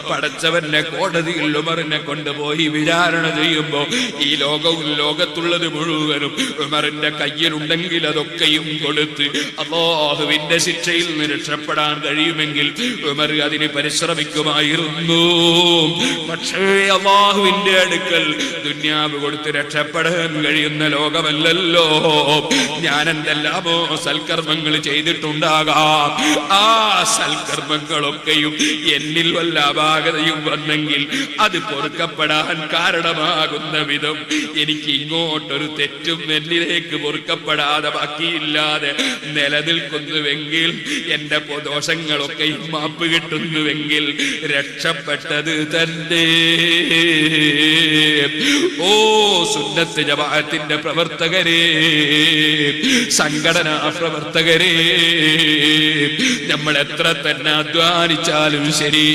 പടച്ചവന്റെ കോടതിയിൽ ഉമറിനെ കൊണ്ടുപോയി വിചാരണ ചെയ്യുമ്പോ ഈ ലോകവും ലോകത്തുള്ളത് മുഴുവനും ഉമറിന്റെ കയ്യിലുണ്ടെങ്കിൽ അതൊക്കെയും കൊടുത്ത് അല്ലാഹുവിന്റെ ശിക്ഷയിൽ നിന്ന് രക്ഷപ്പെടാൻ കഴിയുമെങ്കിൽ ഉമർ അതിന് പരിശ്രമിക്കുമായിരുന്നു. പക്ഷേ അല്ലാഹുവിന്റെ അടുക്കൽ ദുനിയാവ് കൊടുത്ത് രക്ഷപ്പെടാൻ കഴിയുന്ന ലോകമല്ലല്ലോ. ഞാൻ എന്തെല്ലാമോ സൽക്കർമ്മങ്ങൾ ചെയ്തിട്ടുണ്ടാകാം. ആ സൽക്കർമ്മങ്ങളൊക്കെയും എന്നിൽ വല്ല അപാകതയും വന്നെങ്കിൽ അത് പൊറുക്കപ്പെടാൻ കാരണമാകുന്ന വിധം എനിക്ക് ഇങ്ങോട്ടൊരു തെറ്റും എന്നിലേക്ക് പൊറുക്കപ്പെടാതെ ബാക്കിയില്ലാതെ നിലനിൽക്കുന്നുവെങ്കിൽ, എന്റെ ദോഷങ്ങളൊക്കെയും മാപ്പ് കിട്ടുന്നുവെങ്കിൽ രക്ഷപ്പെട്ടത് തന്നെ. ഓ സുന്നത്ത് ജമാഅത്തിന്റെ പ്രവർത്തകരെ, സംഘടനാ പ്രവർത്തകരെ, നമ്മൾ എത്ര തന്നെ അധ്വാനിച്ചാലും ശരി,